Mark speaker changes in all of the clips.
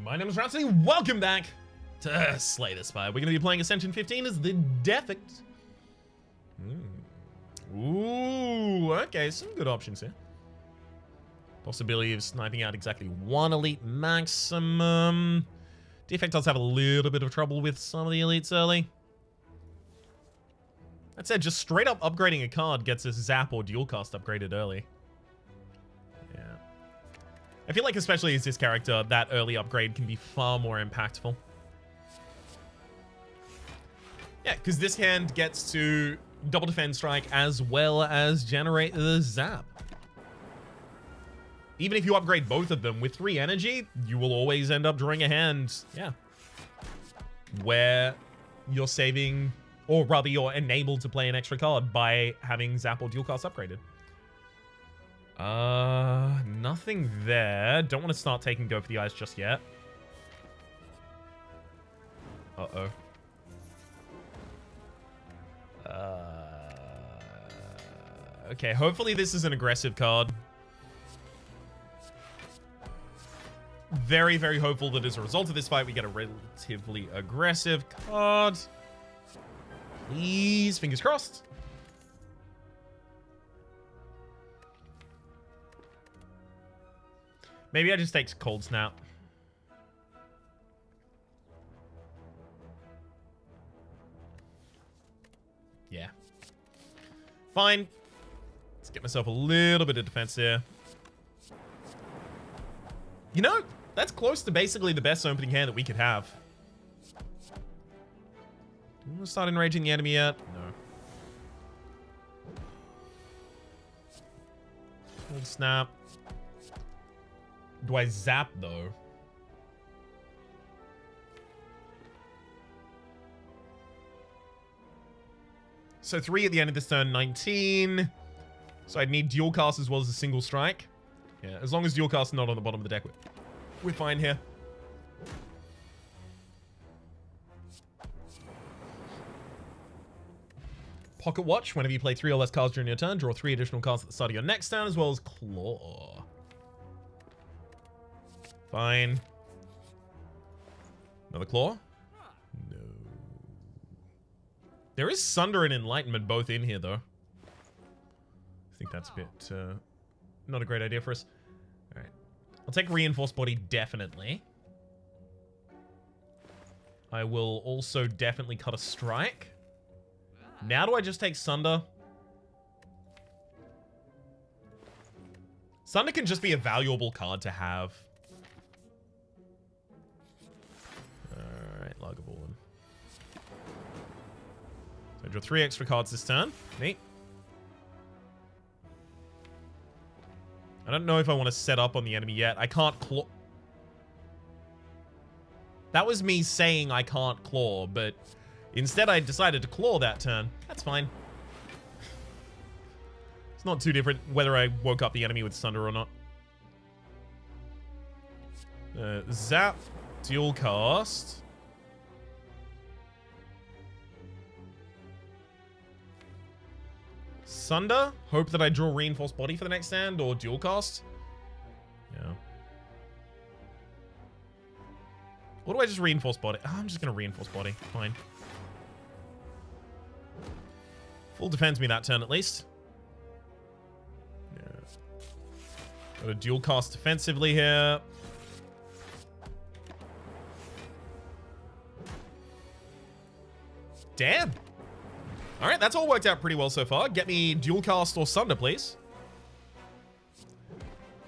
Speaker 1: My name is Rhapsody. Welcome back to Slay the Spire. We're going to be playing Ascension 15 as the Defect. Ooh, okay, some good options here. Possibility of sniping out exactly one elite maximum. Defect does have a little bit of trouble with some of the elites early. That said, just straight up upgrading a card gets us Zap or Dual Cast upgraded early. Yeah. I feel like especially as this character, that early upgrade can be far more impactful. Yeah, because this hand gets to double defend strike as well as generate the Zap. Even if you upgrade both of them with 3 energy, you will always end up drawing a hand, yeah, where you're saving, or rather you're enabled to play an extra card by having Zap or Dual Cast upgraded. Nothing there. Don't want to start taking Go for the Eyes just yet. Uh-oh. Okay, hopefully this is an aggressive card. Very, very hopeful that as a result of this fight, we get a relatively aggressive card. Please, fingers crossed. Maybe I just take Cold Snap. Yeah. Fine. Let's get myself a little bit of defense here. You know, that's close to basically the best opening hand that we could have. Do you want to start enraging the enemy yet? No. Cold Snap. Do I Zap, though? So 3 at the end of this turn, 19. So I'd need Dual Cast as well as a single strike. Yeah, as long as Dual Cast is not on the bottom of the deck, we're fine here. Pocket Watch. Whenever you play 3 or less cards during your turn, draw 3 additional cards at the start of your next turn, as well as Claw. Fine. Another Claw? No. There is Sunder and Enlightenment both in here, though. I think that's a bit, not a great idea for us. Alright. I'll take Reinforced Body, definitely. I will also definitely cut a strike. Now do I just take Sunder? Sunder can just be a valuable card to have. Alright, Lagerborn. So I draw 3 extra cards this turn. Neat. I don't know if I want to set up on the enemy yet. I can't claw. That was me saying I can't claw, but instead I decided to claw that turn. That's fine. It's not too different whether I woke up the enemy with Sunder or not. Zap, Dual Cast. Sunder, hope that I draw Reinforced Body for the next hand, or Dual Cast. Yeah. Or do I just Reinforce Body? Oh, I'm just going to Reinforce Body. Fine. Full defends me that turn at least. Yeah. Got a Dual Cast defensively here. Damn. Alright, that's all worked out pretty well so far. Get me Dual Cast or Sunder, please.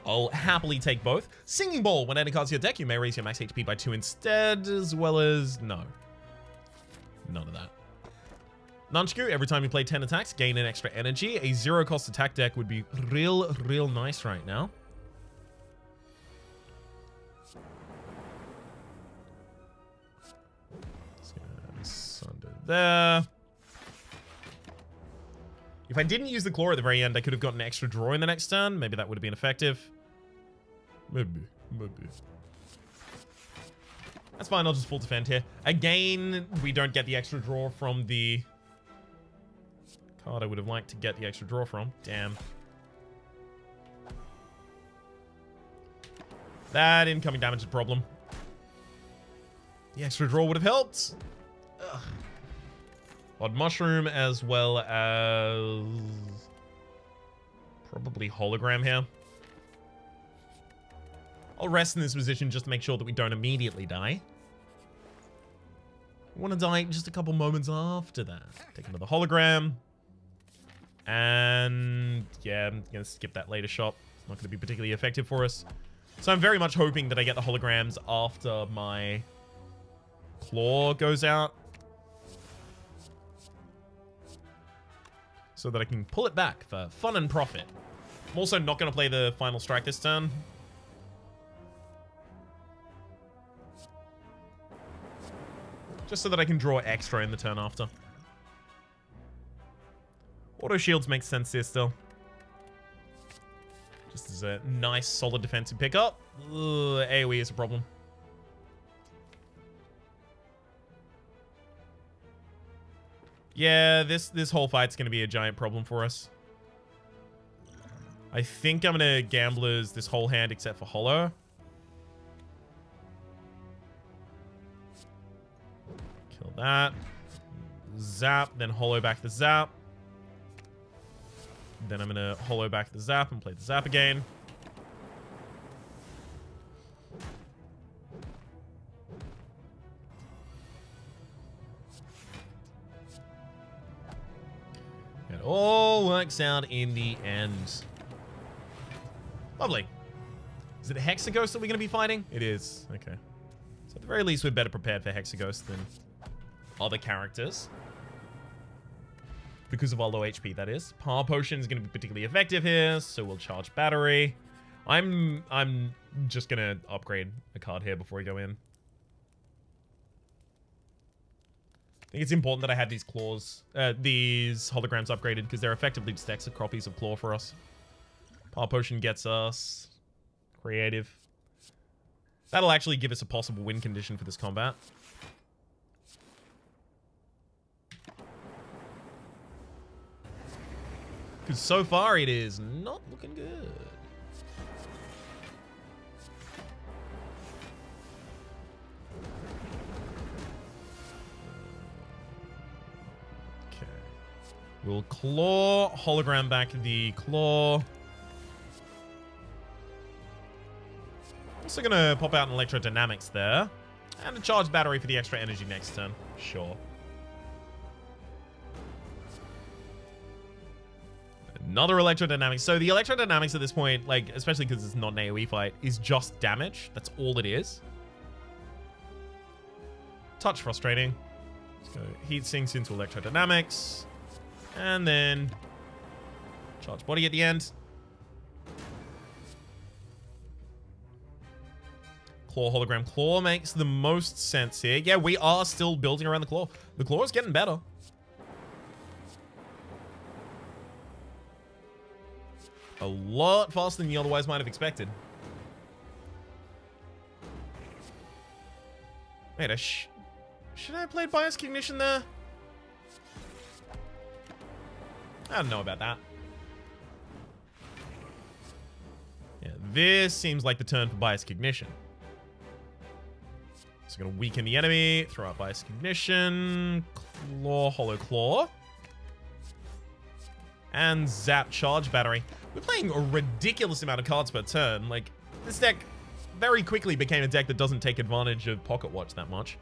Speaker 1: I'll happily take both. Singing Ball. When adding cards to your deck, you may raise your max HP by 2 instead, as well as... no. None of that. Nunchaku, every time you play 10 attacks, gain an extra energy. A 0-cost attack deck would be real nice right now. Sunder there. If I didn't use the Claw at the very end, I could have gotten an extra draw in the next turn. Maybe that would have been effective. Maybe. That's fine, I'll just full defend here. Again, we don't get the extra draw from the card I would have liked to get the extra draw from. Damn. That incoming damage is a problem. The extra draw would have helped. Ugh. Odd Mushroom as well as probably Hologram here. I'll rest in this position just to make sure that we don't immediately die. We want to die just a couple moments after that. Take another Hologram. And yeah, I'm going to skip that later shot. It's not going to be particularly effective for us. So I'm very much hoping that I get the Holograms after my Claw goes out. So that I can pull it back for fun and profit. I'm also not going to play the final strike this turn. Just so that I can draw extra in the turn after. Auto shields makes sense here still. Just as a nice, solid defensive pickup. AoE is a problem. Yeah, this whole fight's going to be a giant problem for us. I think I'm going to Gamblers this whole hand except for Holo. Kill that. Zap, then Holo back the Zap. Then I'm going to Holo back the Zap and play the Zap again. It all works out in the end. Lovely. Is it Hexaghost that we're going to be fighting? It is. Okay. So at the very least, we're better prepared for Hexaghost than other characters. Because of our low HP, that is. Power Potion is going to be particularly effective here, so we'll charge Battery. I'm just going to upgrade a card here before we go in. I think it's important that I had these claws, these holograms upgraded, because they're effectively just extra copies of Claw for us. Power Potion gets us creative. That'll actually give us a possible win condition for this combat. Because so far it is not looking good. Okay. We'll Claw, hologram back the Claw. Also gonna pop out an Electrodynamics there. And a charge battery for the extra energy next turn. Sure. Another Electrodynamics. So the Electrodynamics at this point, like, especially because it's not an AoE fight, is just damage. That's all it is. Touch frustrating. So Heat Sinks into Electrodynamics. And then charge body at the end. Claw hologram. Claw makes the most sense here. Yeah, we are still building around the Claw. The Claw is getting better. A lot faster than you otherwise might have expected. Wait, should I have played Bias Cognition there? I don't know about that. Yeah, this seems like the turn for Bias Cognition. So gonna weaken the enemy, throw out Bias Cognition, Claw, Hollow Claw. And Zap Charge Battery. We're playing a ridiculous amount of cards per turn. Like, this deck very quickly became a deck that doesn't take advantage of Pocket Watch that much.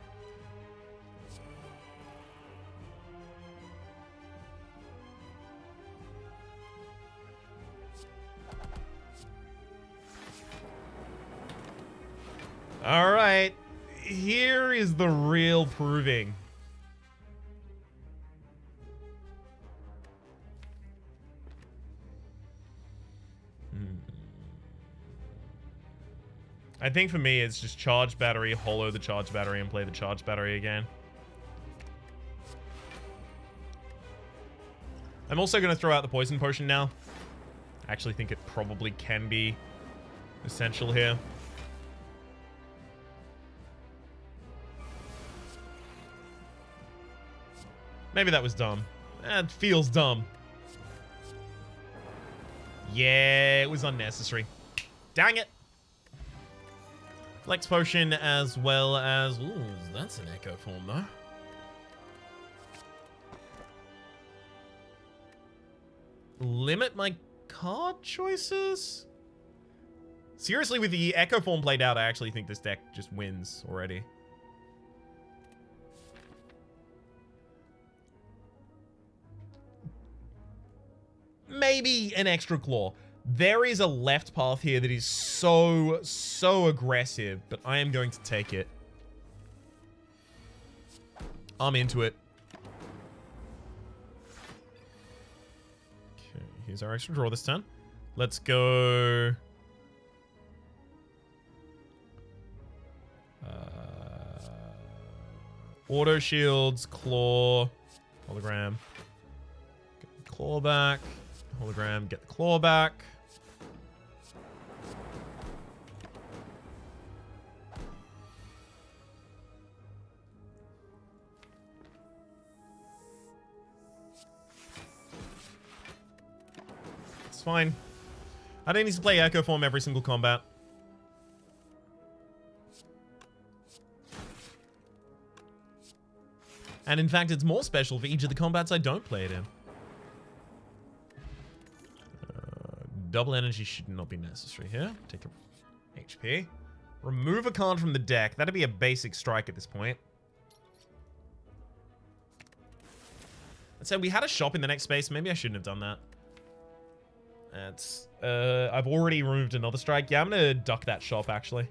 Speaker 1: All right. Here is the real proving. I think for me, it's just charge battery, holo the charge battery, and play the charge battery again. I'm also going to throw out the poison potion now. I actually think it probably can be essential here. Maybe that was dumb. It feels dumb. Yeah, it was unnecessary. Dang it. Flex Potion as well as... Ooh, that's an Echo Form, though. Limit my card choices? Seriously, with the Echo Form played out, I actually think this deck just wins already. Maybe an extra claw. There is a left path here that is so aggressive, but I am going to take it. I'm into it. Okay, here's our extra draw this turn. Let's go... Auto shields, claw, hologram. Get the claw back. Hologram, get the claw back. It's fine. I don't need to play Echo Form every single combat. And in fact, it's more special for each of the combats I don't play it in. Double energy should not be necessary here. Take a HP. Remove a card from the deck. That'd be a basic strike at this point. Let's say we had a shop in the next space. Maybe I shouldn't have done that. That's, I've already removed another strike. Yeah, I'm gonna duck that shop, actually.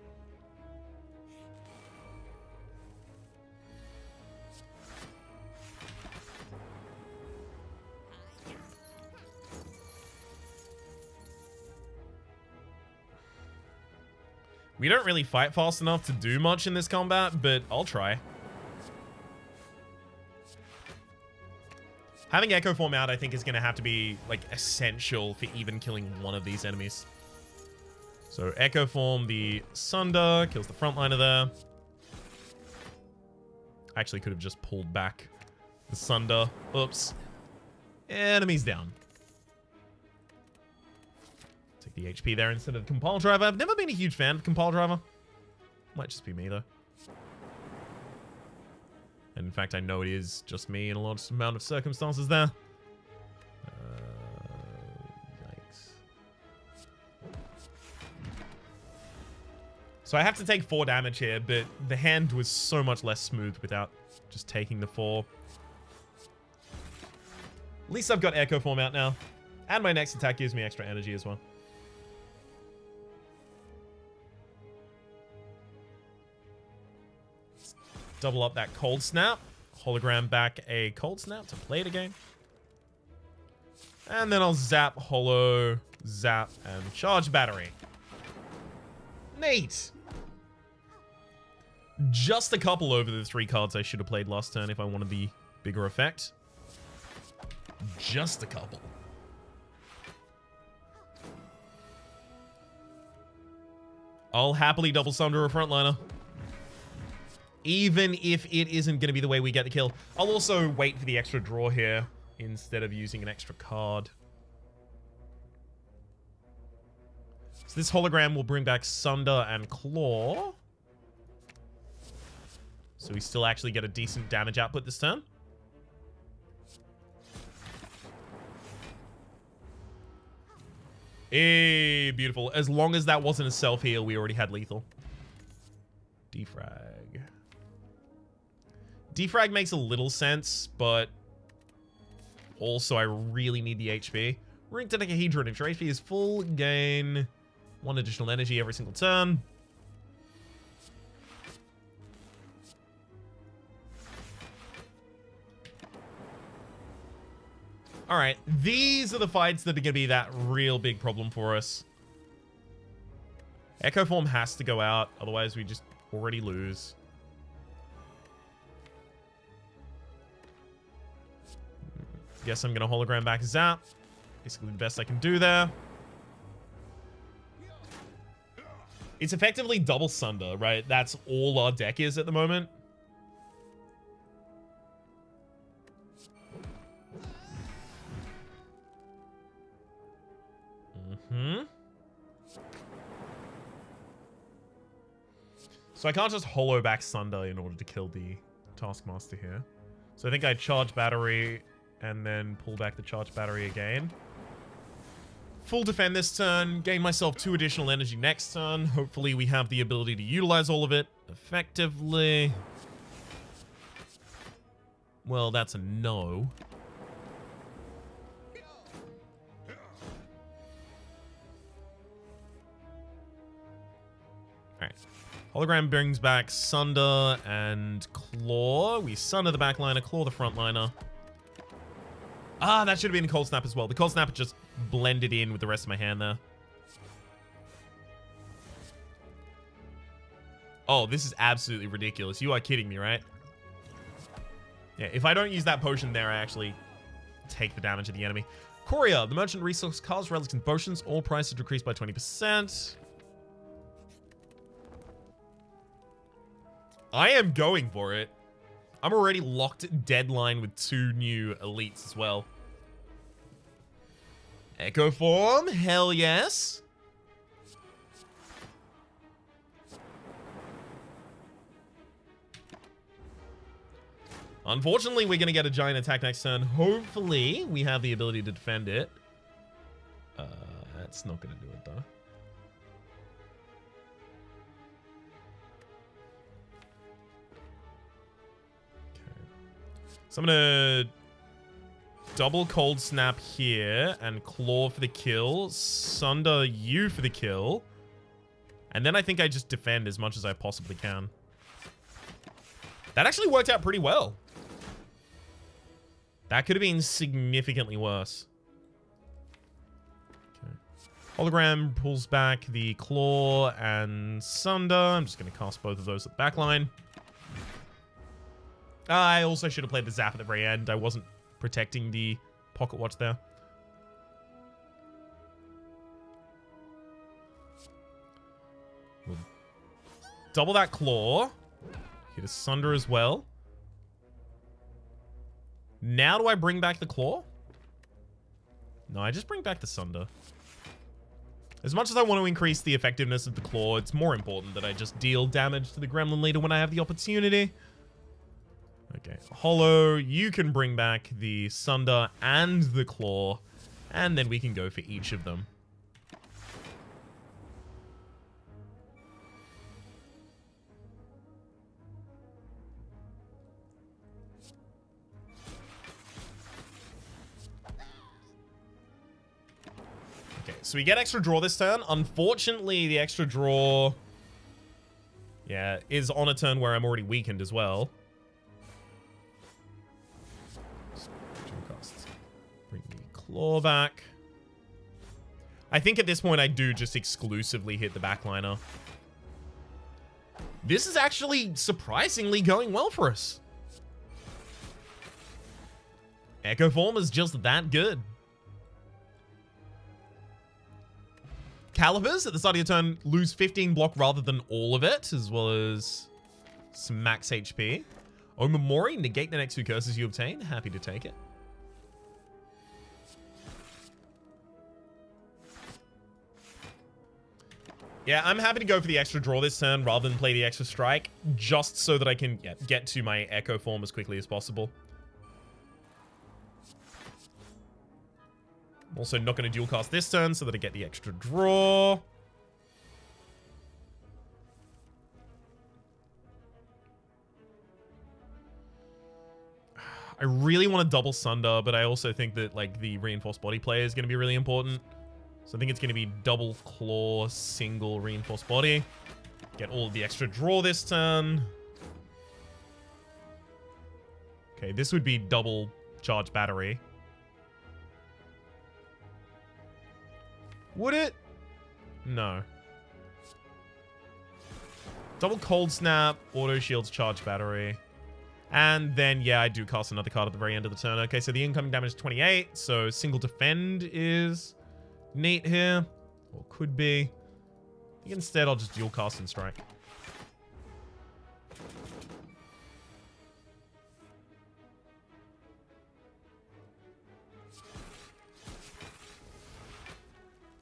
Speaker 1: We don't really fight fast enough to do much in this combat, but I'll try. Having Echo Form out, I think, is going to have to be, like, essential for even killing one of these enemies. So, Echo Form the Sunder, kills the frontliner there. Actually, could have just pulled back the Sunder. Oops. Enemies down. Take the HP there instead of the Compile Driver. I've never been a huge fan of Compile Driver. Might just be me, though. And in fact, I know it is just me in a large amount of circumstances there. Yikes. So I have to take 4 damage here, but the hand was so much less smooth without just taking the 4. At least I've got Echo Form out now. And my next attack gives me extra energy as well. Double up that Cold Snap. Hologram back a Cold Snap to play it again. And then I'll zap, holo, zap, and charge battery. Neat. Just a couple over the 3 cards I should have played last turn if I wanted the bigger effect. Just a couple. I'll happily double sunder a frontliner. Even if it isn't going to be the way we get the kill. I'll also wait for the extra draw here instead of using an extra card. So this hologram will bring back Sunder and Claw. So we still actually get a decent damage output this turn. Hey, beautiful. As long as that wasn't a self-heal, we already had lethal. Defrag. Defrag makes a little sense, but also I really need the HP. Ring to Decahedron. If your HP is full, gain 1 additional energy every single turn. Alright, these are the fights that are going to be that real big problem for us. Echo Form has to go out, otherwise we just already lose. Guess I'm going to hologram back Zap. Basically the best I can do there. It's effectively double Sunder, right? That's all our deck is at the moment. So I can't just hollow back Sunder in order to kill the Taskmaster here. So I think I charge battery and then pull back the charge battery again. Full defend this turn, gain myself 2 additional energy next turn. Hopefully we have the ability to utilize all of it effectively. Well, that's a no. Alright. Hologram brings back Sunder and Claw. We Sunder the backliner, Claw the frontliner. Ah, that should have been a Cold Snap as well. The Cold Snap just blended in with the rest of my hand there. Oh, this is absolutely ridiculous. You are kidding me, right? Yeah, if I don't use that potion there, I actually take the damage of the enemy. Courier, the merchant resource cards, relics, and potions. All prices decreased by 20%. I am going for it. I'm already locked deadline with 2 new elites as well. Echo form, hell yes. Unfortunately, we're going to get a giant attack next turn. Hopefully, we have the ability to defend it. That's not going to do it, though. Okay. So I'm going to double Cold Snap here and Claw for the kill. Sunder you for the kill. And then I think I just defend as much as I possibly can. That actually worked out pretty well. That could have been significantly worse. Okay. Hologram pulls back the Claw and Sunder. I'm just going to cast both of those at the back line. I also should have played the Zap at the very end. I wasn't protecting the Pocket Watch there. We'll double that Claw. Hit a Sunder as well. Now do I bring back the Claw? No, I just bring back the Sunder. As much as I want to increase the effectiveness of the Claw, it's more important that I just deal damage to the Gremlin Leader when I have the opportunity. Okay, Hollow, you can bring back the Sunder and the Claw, and then we can go for each of them. Okay, so we get extra draw this turn. Unfortunately, the extra draw, yeah, is on a turn where I'm already weakened as well. Bring the Claw back. I think at this point I do just exclusively hit the backliner. This is actually surprisingly going well for us. Echo Form is just that good. Calibers at the start of your turn lose 15 block rather than all of it, as well as some max HP. Omamori, negate the next 2 curses you obtain. Happy to take it. Yeah, I'm happy to go for the extra draw this turn rather than play the extra strike, just so that I can get to my Echo Form as quickly as possible. I'm also not going to dual cast this turn so that I get the extra draw. I really want to double Sunder, but I also think that like the reinforced body play is going to be really important. So I think it's going to be double Claw, single reinforced body. Get all of the extra draw this turn. Okay, this would be double charge battery. Would it? No. Double Cold Snap, Auto Shields, Charge Battery. And then, yeah, I do cast another card at the very end of the turn. Okay, so the incoming damage is 28. So single defend is neat here. Or could be. I think instead I'll just dual cast and strike.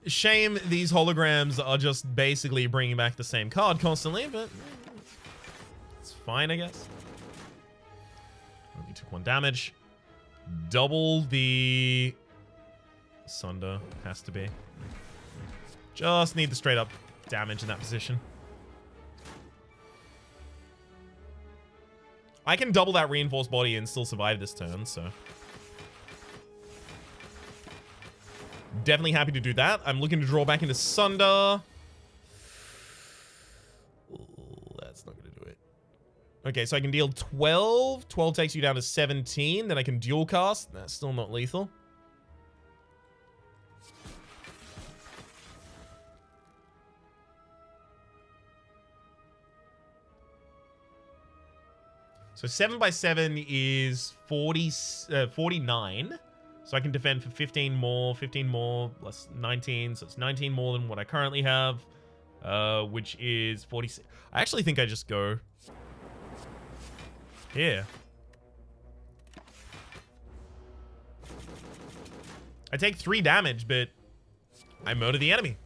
Speaker 1: Shame these holograms are just basically bringing back the same card constantly, but it's It's fine, I guess. Only took 1 damage. Double the Sunder. Has to be. Just need the straight up damage in that position. I can double that reinforced body and still survive this turn, so. Definitely happy to do that. I'm looking to draw back into Sunder. That's not going to do it. Okay, so I can deal 12. 12 takes you down to 17. Then I can dual cast. That's still not lethal. So 7 by 7 is 49. So I can defend for 15 more, less 19. So it's 19 more than what I currently have, which is 46. I actually think I just go here. I take 3 damage, but I murder the enemy.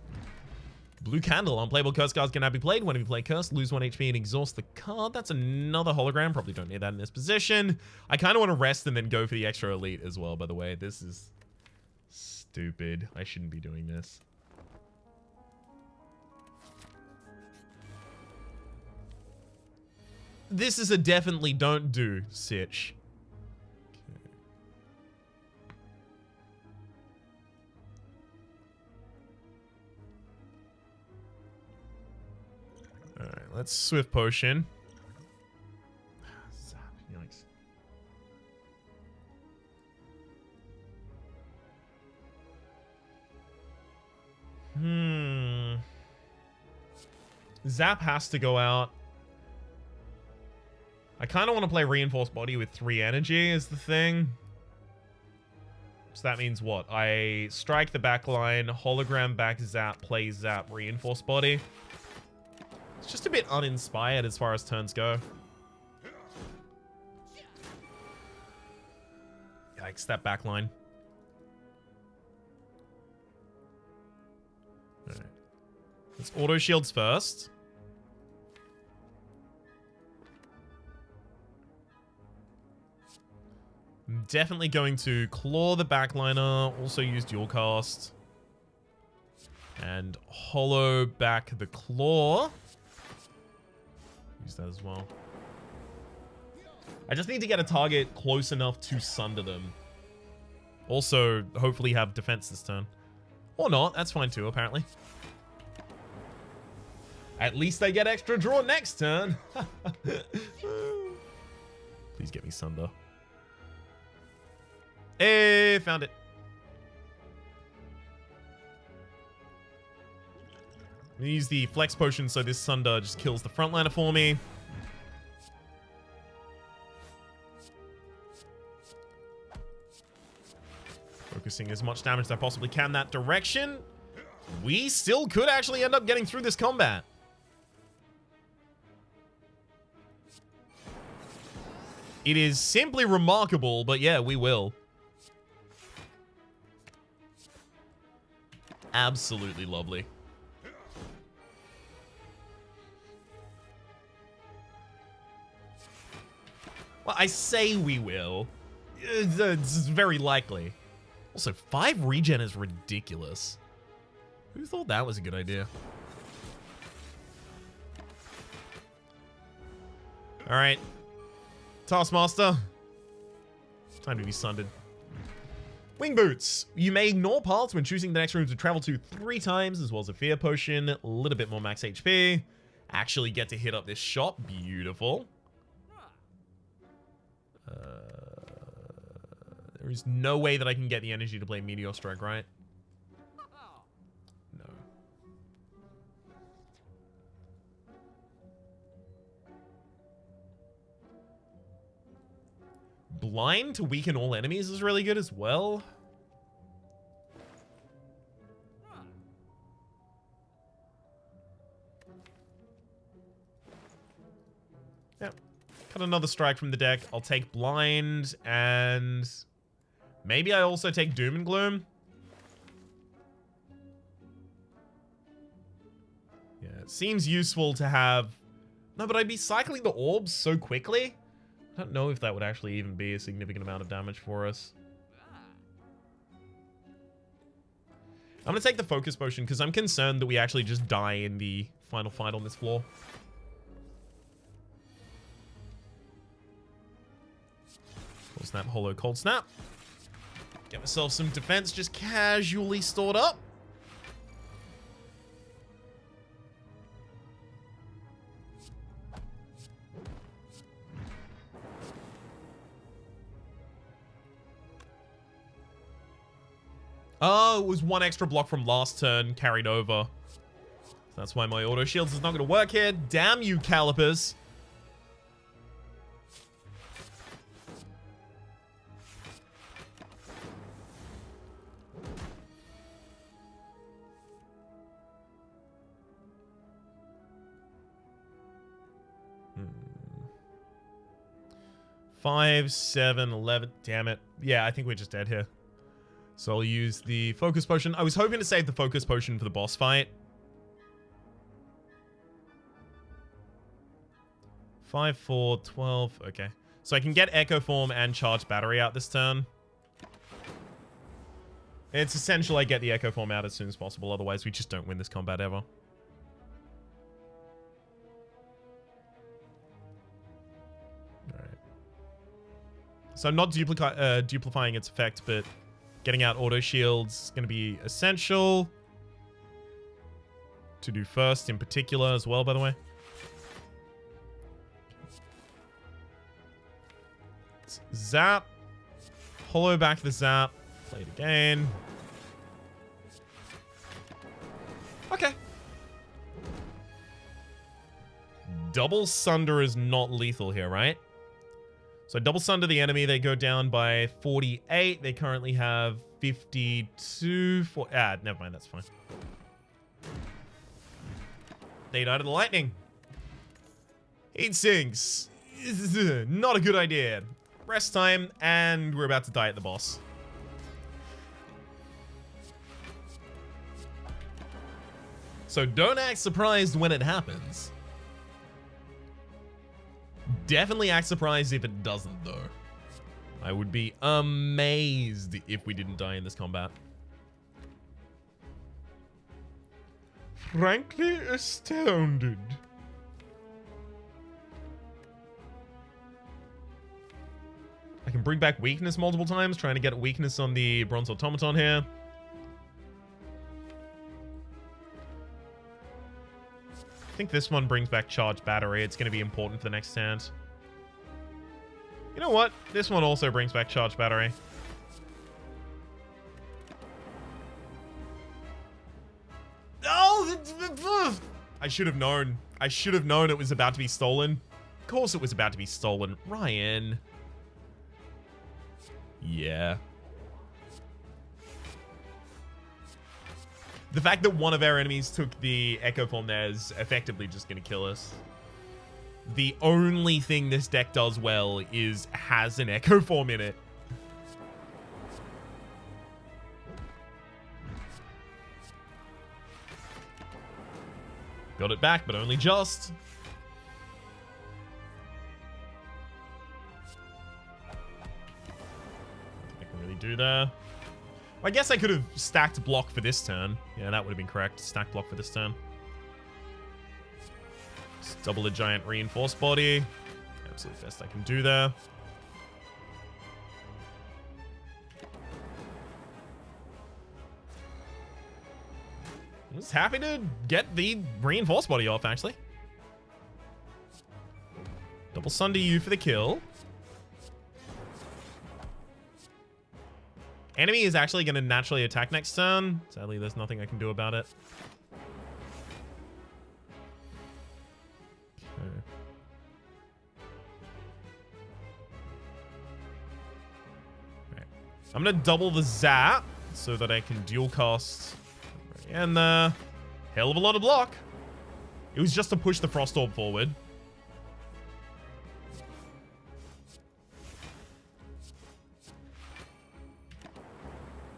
Speaker 1: Blue Candle. Unplayable curse cards cannot be played. When you play curse, lose 1 HP and exhaust the card. That's another hologram. Probably don't need that in this position. I kind of want to rest and then go for the extra elite as well, by the way. This is stupid. I shouldn't be doing this. This is a definitely don't do, Sitch. Alright, let's Swift Potion. Zap, yikes. Zap has to go out. I kind of want to play Reinforced Body with 3 energy is the thing. So that means what? I strike the back line, hologram back Zap, play Zap, Reinforced Body. It's just a bit uninspired as far as turns go. Yikes, that back line. Alright. Let's auto shields first. I'm definitely going to claw the backliner, also use dual cast. And hollow back the claw. Use that as well. I just need to get a target close enough to sunder them. Also, hopefully have defense this turn. Or not, that's fine too, apparently. At least I get extra draw next turn. Please get me sunder. Hey, found it. I'm gonna use the flex potion so this Sunder just kills the frontliner for me. Focusing as much damage as I possibly can that direction. We still could actually end up getting through this combat. It is simply remarkable, but yeah, we will. Absolutely lovely. Well, I say we will. It's very likely. Also, 5 regen is ridiculous. Who thought that was a good idea? Alright. Taskmaster. Time to be sundered. Wing Boots. You may ignore paths when choosing the next room to travel to 3 times, as well as a Fear Potion. A little bit more max HP. Actually get to hit up this shop. Beautiful. There is no way that I can get the energy to play Meteor Strike, right? No. Blind to weaken all enemies is really good as well. Yep. Cut another strike from the deck. I'll take Blind and maybe I also take Doom and Gloom. Yeah, it seems useful to have No, but I'd be cycling the orbs so quickly. I don't know if that would actually even be a significant amount of damage for us. I'm going to take the focus potion because I'm concerned that we actually just die in the final fight on this floor. Cold snap, holo, cold snap. Get myself some defense just casually stored up. Oh, it was one extra block from last turn carried over. That's why my auto shields is not going to work here. Damn you, calipers. Five, 7, 11. Damn it. Yeah, I think we're just dead here. So I'll use the focus potion. I was hoping to save the focus potion for the boss fight. 5, 4, 12. Okay. So I can get Echo Form and Charged Battery out this turn. It's essential I get the Echo Form out as soon as possible. Otherwise, we just don't win this combat ever. Alright. So I'm not duplifying its effect, but getting out auto shields is going to be essential to do first in particular as well, by the way. Let's zap. Hollow back the zap. Play it again. Okay. Double Sunder is not lethal here, right? So double sunder the enemy, they go down by 48. They currently have 52. Never mind, that's fine. They died of the lightning. Heat sinks. Not a good idea. Rest time, and we're about to die at the boss. So don't act surprised when it happens. Definitely act surprised if it doesn't, though. I would be amazed if we didn't die in this combat. Frankly astounded. I can bring back weakness multiple times, trying to get a weakness on the bronze automaton here. I think this one brings back charged battery. It's going to be important for the next stand. You know what? This one also brings back charged battery. Oh! I should have known. I should have known it was about to be stolen. Of course it was about to be stolen. Ryan. Yeah. The fact that one of our enemies took the Echo Form there is effectively just going to kill us. The only thing this deck does well is has an Echo Form in it. Got it back, but only just. I can really do that. I guess I could have stacked block for this turn. Yeah, that would have been correct. Stack block for this turn. Just double the giant reinforced body. Absolute best I can do there. I'm just happy to get the reinforced body off, actually. Double Sunder you for the kill. Enemy is actually going to naturally attack next turn. Sadly, there's nothing I can do about it. Okay. Right. I'm going to double the zap so that I can dual cast. And hell of a lot of block. It was just to push the Frost Orb forward.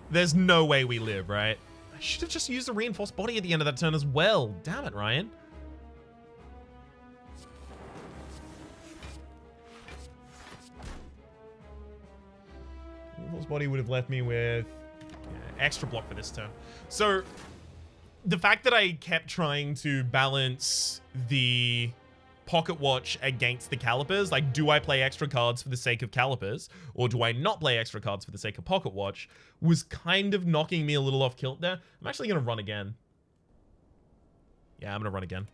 Speaker 1: There's no way we live, right? I should have just used a reinforced body at the end of that turn as well. Damn it, Ryan. body would have left me with extra block for this turn. So the fact that I kept trying to balance the pocket watch against the calipers, like, do I play extra cards for the sake of calipers, or do I not play extra cards for the sake of pocket watch, was kind of knocking me a little off kilt there. I'm actually going to run again. Yeah, I'm going to run again.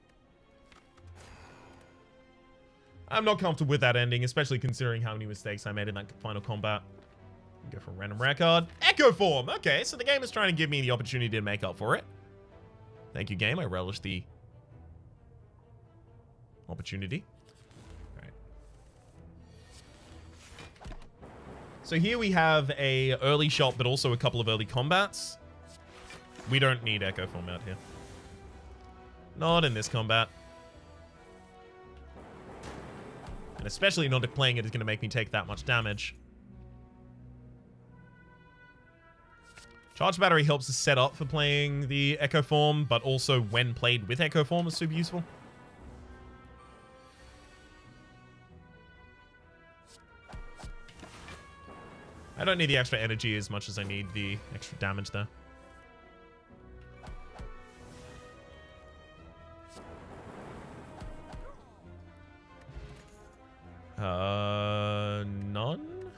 Speaker 1: I'm not comfortable with that ending, especially considering how many mistakes I made in that final combat. Go for a random rare card. Echo Form! Okay, so the game is trying to give me the opportunity to make up for it. Thank you, game. I relish the opportunity. All right. So here we have a early shot, but also a couple of early combats. We don't need Echo Form out here. Not in this combat. And especially not if playing it is going to make me take that much damage. Charge Battery helps us set up for playing the Echo Form, but also when played with Echo Form is super useful. I don't need the extra energy as much as I need the extra damage there. None?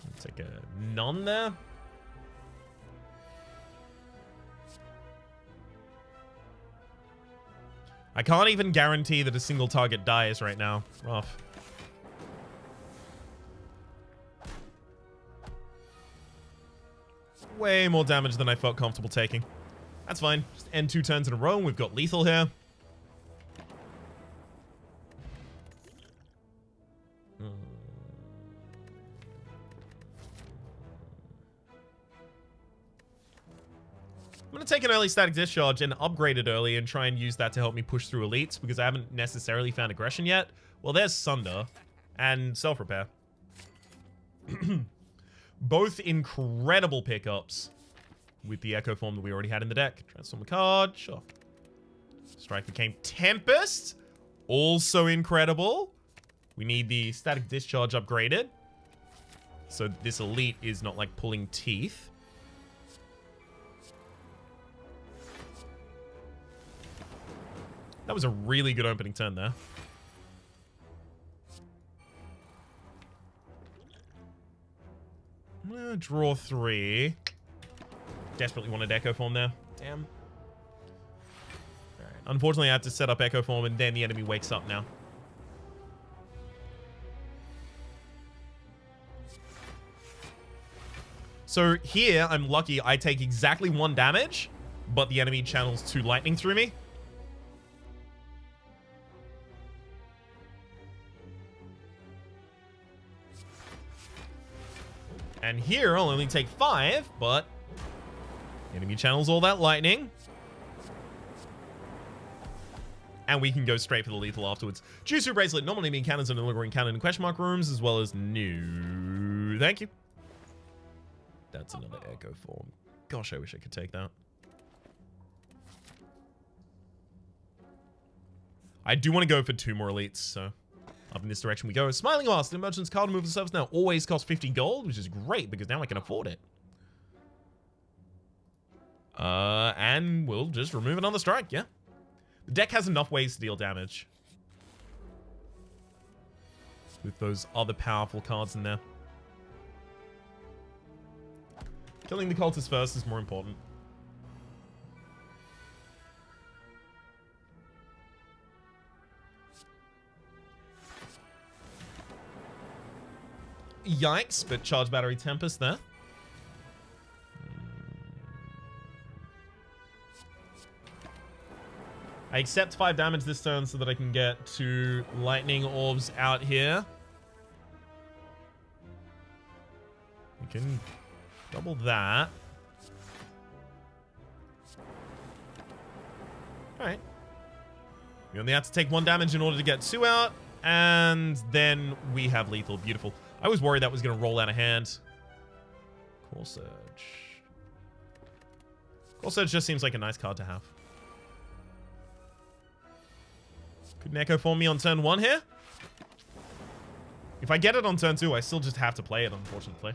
Speaker 1: Let's take a none there. I can't even guarantee that a single target dies right now. Rough. Way more damage than I felt comfortable taking. That's fine. Just end 2 turns in a row, and we've got lethal here. I'm going to take an early static discharge and upgrade it early and try and use that to help me push through elites, because I haven't necessarily found aggression yet. Well, there's Sunder and self-repair. Both incredible pickups with the Echo Form that we already had in the deck. Transform a card, sure. Strike became Tempest, also incredible. We need the static discharge upgraded, so this elite is not like pulling teeth. That was a really good opening turn there. I'm gonna draw 3. Desperately wanted Echo Form there. Damn. Alright. Unfortunately, I have to set up Echo Form and then the enemy wakes up now. So here, I'm lucky I take exactly 1 damage, but the enemy channels 2 lightning through me. And here, I'll only take 5, but enemy channels all that lightning. And we can go straight for the lethal afterwards. Juicer Bracelet, normally being cannons and no longer in cannon and question mark rooms, as well as new. Thank you. That's another Echo Form. Gosh, I wish I could take that. I do want to go for 2 more elites, so up in this direction we go. Smiling Mask, the merchant's card removal service now always costs 50 gold, which is great because now I can afford it. And we'll just remove another strike, yeah. The deck has enough ways to deal damage with those other powerful cards in there. Killing the cultist first is more important. Yikes, but Charge Battery Tempest there. I accept 5 damage this turn so that I can get 2 lightning orbs out here. We can double that. Alright. We only have to take 1 damage in order to get 2 out, and then we have lethal. Beautiful. I was worried that was going to roll out of hand. Core Surge. Core Surge just seems like a nice card to have. Could an Echo Form me on turn 1 here? If I get it on turn 2, I still just have to play it, unfortunately.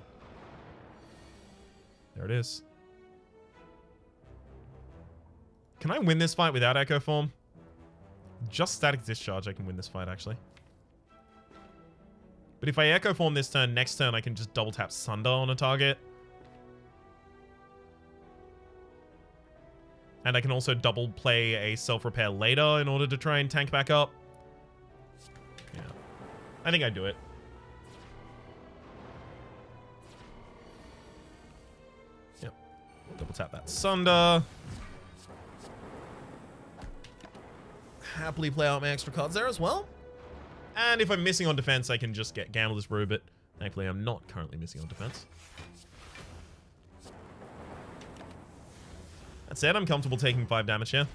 Speaker 1: There it is. Can I win this fight without Echo Form? Just Static Discharge, I can win this fight, actually. But if I Echo Form this turn, next turn I can just double tap Sunder on a target. And I can also double play a self-repair later in order to try and tank back up. Yeah. I think I do it. Yep. Double tap that Sunder. Happily play out my extra cards there as well. And if I'm missing on defense, I can just get Gambler's Brew, but thankfully I'm not currently missing on defense. That said, I'm comfortable taking 5 damage here.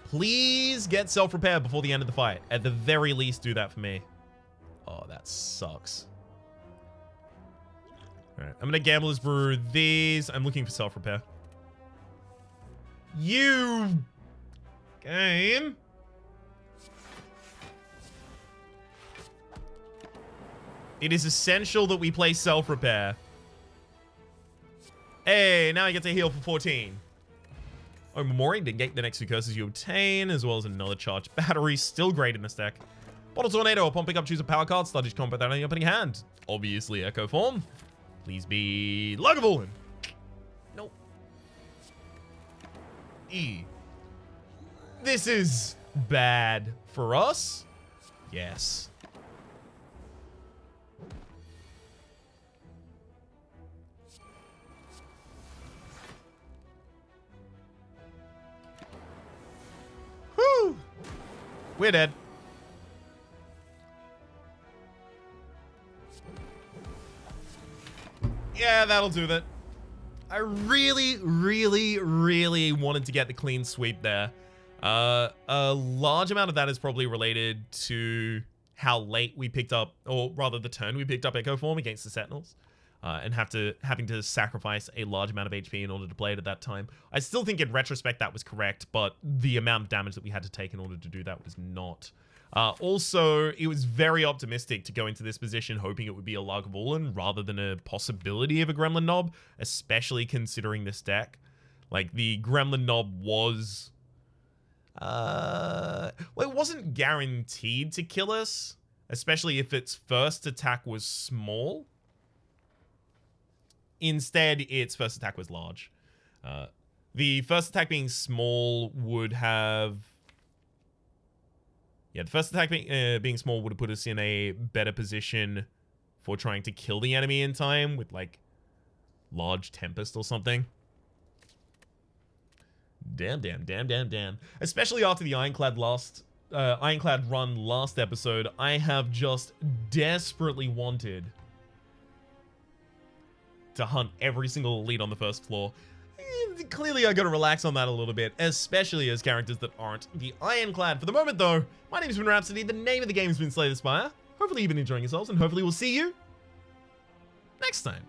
Speaker 1: Please get self-repair before the end of the fight. At the very least, do that for me. Oh, that sucks. Alright, I'm gonna Gambler's Brew these. I'm looking for self-repair. You game. It is essential that we play self-repair. Hey, now I get to heal for 14. Oh, Memorial, negate the next 2 curses you obtain, as well as another charged battery. Still great in this deck. Bottle Tornado. Upon pickup, choose a power card. Start each combat that on your opening hand. Obviously, Echo Form. Please be Lagavulin. Nope. E. This is bad for us. Yes. Whew. We're dead. Yeah, that'll do that. I really, really, really wanted to get the clean sweep there. A large amount of that is probably related to how late we picked up, or rather the turn we picked up Echo Form against the Sentinels. And having to sacrifice a large amount of HP in order to play it at that time. I still think in retrospect that was correct, but the amount of damage that we had to take in order to do that was not. Also, it was very optimistic to go into this position hoping it would be a Lagavulin rather than a possibility of a Gremlin Knob, especially considering this deck. Like, the Gremlin Knob was... well, it wasn't guaranteed to kill us, especially if its first attack was small. Instead, its first attack was large. The first attack being small would have... Yeah, the first attack being small would have put us in a better position for trying to kill the enemy in time with, like, large Tempest or something. Damn. Especially after the Ironclad run last episode, I have just desperately wanted to hunt every single elite on the first floor. Clearly, I gotta relax on that a little bit, especially as characters that aren't the Ironclad. For the moment, though, my name's been Rhapsody. The name of the game has been Slay the Spire. Hopefully, you've been enjoying yourselves, and hopefully, we'll see you next time.